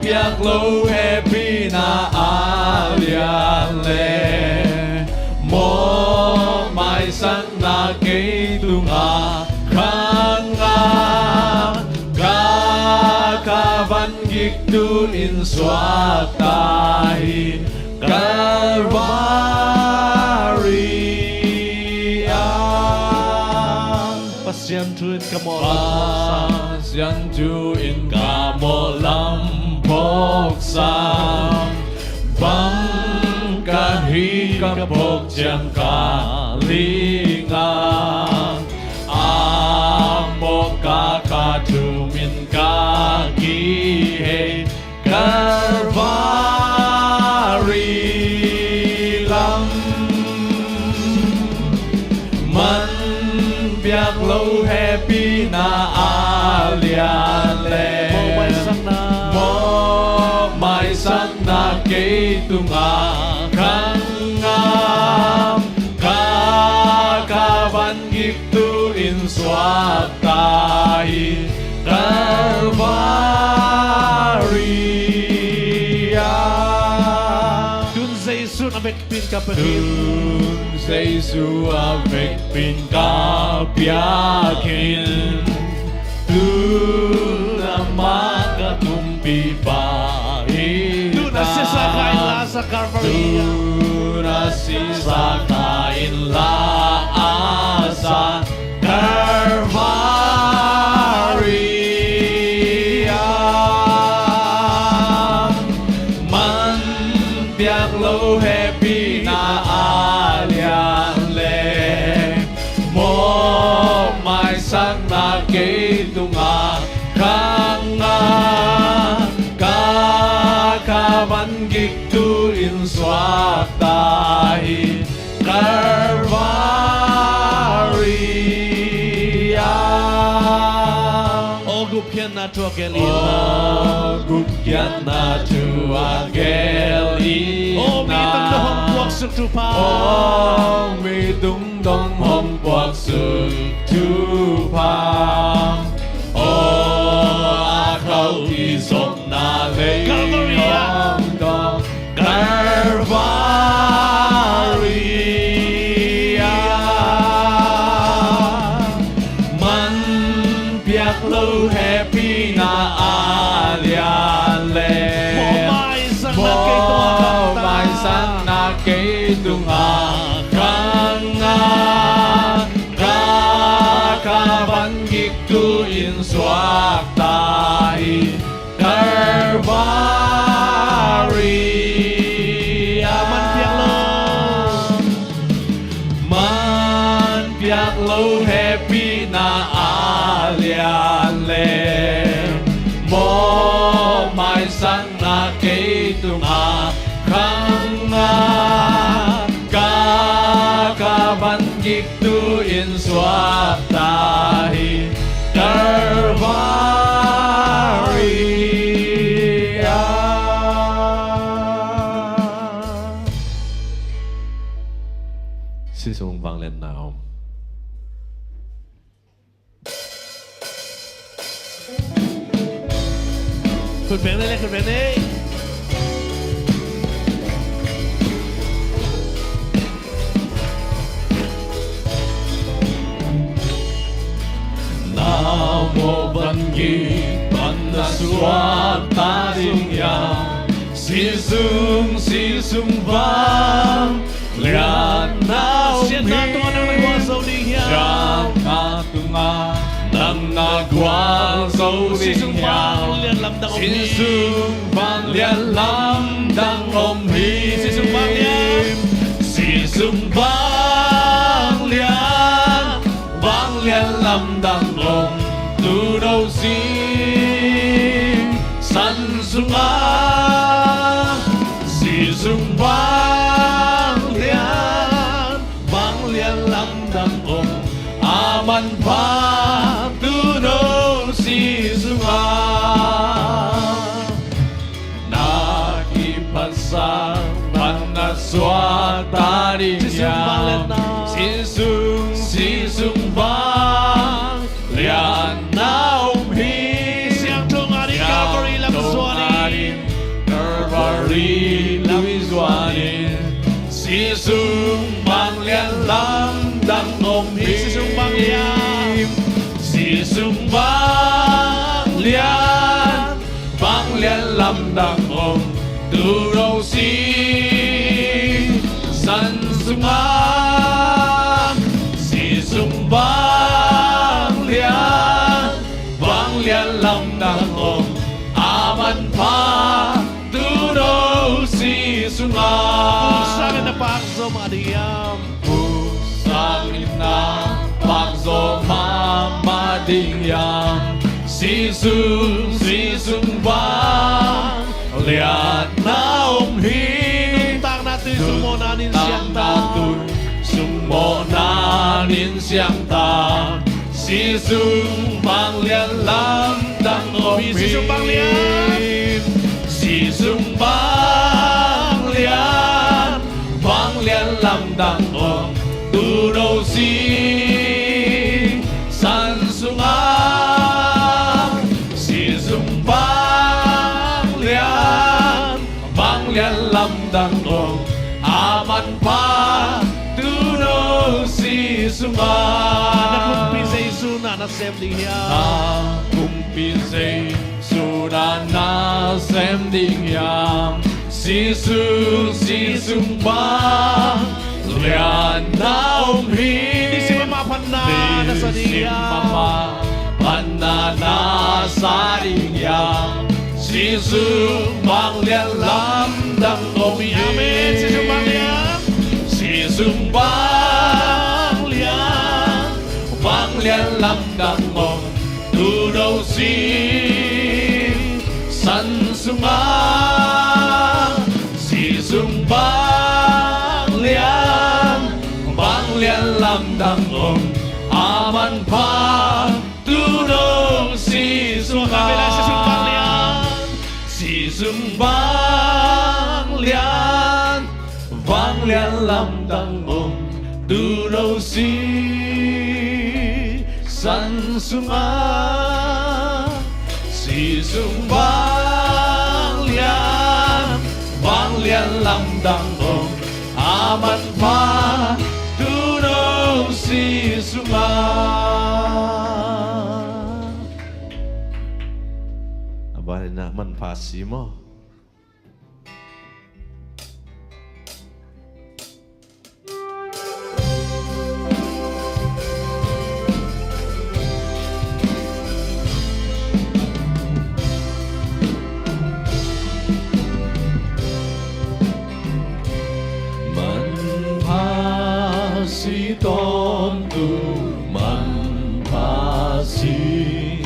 Biak lâu happy na aliale mo mai sang na kay tunga kanga kakaban giktu in swatahi Calvary Pasyan tuin kamo Pasyan tuin kamo lampoksan Bangkahikapok siyang kalingan Amo kakatumin kagihe Calvary lang Man biak lâu happy na aliale mai sang na kay tunga kangam kakaban giktu in swatahi Calvary Dun sa isu na mekpin kapatid Dun sa Isu avec pinkapiakin Dun na makatumpi bahin Dun na sisakain la sa Calvary Dun na sisakain la sa Calvary Man biak lâu happy na aliale mo mai sang na kay tunga kanga kakaban giktu in swatahi Calvary O gupyan na to agelina gugyan na tu agelina O mitang dohong buwak sa tupa Oh, mi dung dong hom buak su tu pang Oh, akaw isok na lay hong dong Calvary Man biak lâu happy na aliale mai sang na kay tunga kanga kakaban giktu in swatahi Calvary man biak lâu happy na aliale mo mai sang na kay tunga kanga kakaban giktu in swatahi Calvary Xin xuống vang lên nào Khuyên bén đây, khuyên bén đây Namo Vangi Panaswatarinya Si sung vang Lian nao Siya nato nga nang nagwasaw niya Siya natunga nang nagwasaw Si sung niya vang lian lamdang om Si sung vang lian lamdang om him Si sung vang lian Si sung vang lian lamdang om tu đâu xin săn sung si sung vang lian lamdang om aman pa tu đâu si sung nakipasang panaswatarinya si sung vang lian naum hi Siyang tungari Calvary lam suwani Liluizuanin Si Sumbang Lian Lam Dang Om Him Si Sumbang Lian Si Sumbang Lian Bang Lian Lam Dang Om Tu Râu Si San Sumbang Si Sumbang Lian Bang Lian Lam Dang Om Aman Pa Tu Râu Si Sumbang Pusangin na pakso madiyam Pusangin na pakso mamadiyam Si Sumbang Lian na Om Him Tang natin sumonanin siyang Natin sumonanin siyang ta Si Sumbang Lian Lam Dang Om Him Si Sumbang Lian Si Sumbang Lian Bang Lian Lam Dang Om Tu Râu Si San Sungang Si Sumbang Lian Bang Lian Lam Dang Om Aman Pa Tu Râu Si Sungang Nakumpisay suna na semdiyam Kumpisay Suna na semdiyam Si Sumbang Lian na Om Him Di si Mama Panana sa diyam Panana sa diyam Si Sumbang Lian Lam Dang Om Him Amen Si Sumbang Lian Si Sumbang Lian Bang Lian Lam Dang Om Tu Râu Si San Sumbang Si Sumbang Lian Bang Lian Lam Dang Om Aman Pa Tu Râu Si Kabila si Sumbang Lian Si Sumbang Lian Bang Lian Lam Dang Om Tu Râu Si San Sumbang Si Sumbang Lian Bang Lian Lam Dang Om Aman Pa Tu Râu Si Sumbang Aba na manpasi mo Si tôn tu man pa si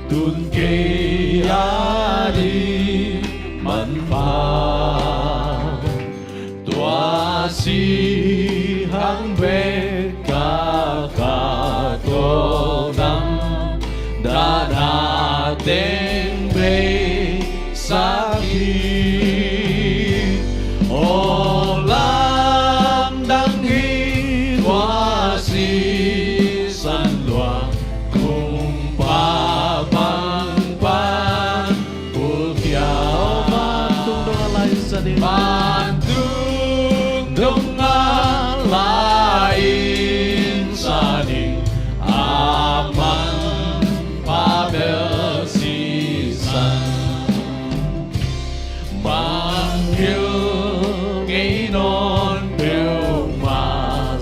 tun ke ya di man pa tua si hang be ka ka to nam da da ten be sa ki o lam dang hi Hoa si san loa cùng ba bang ban của kiao Tung dong alay sa diyam ban tung dong lain sa ding aman pa bel si san mang hiu ngay non bel ma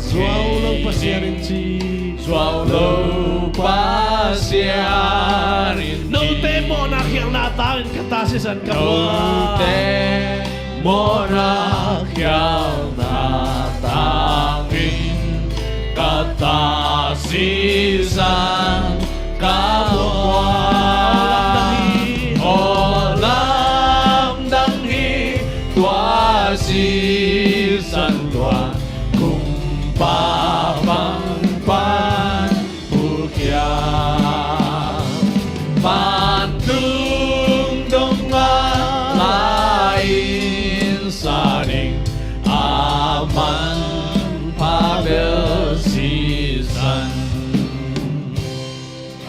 Suaulang pasyarin si Suaulo pasyarin No temo na kiyang natawin katasisan ka No te mo na kiyang natangin katasisan kapwa Olam danghi tua si san tua kung papang pan pukya pantung dong lain saning aman pabel sisan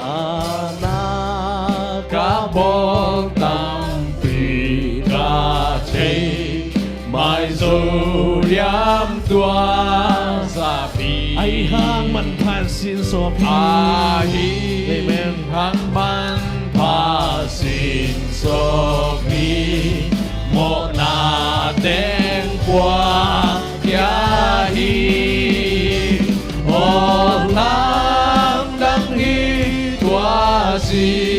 anak kabol tampi kacay mai dù điếm tua sa pi ai hang man phan sin so pi a hi Amen. hang man pa sin so pi mo na ten qua kia hi o nam đăng hi tua si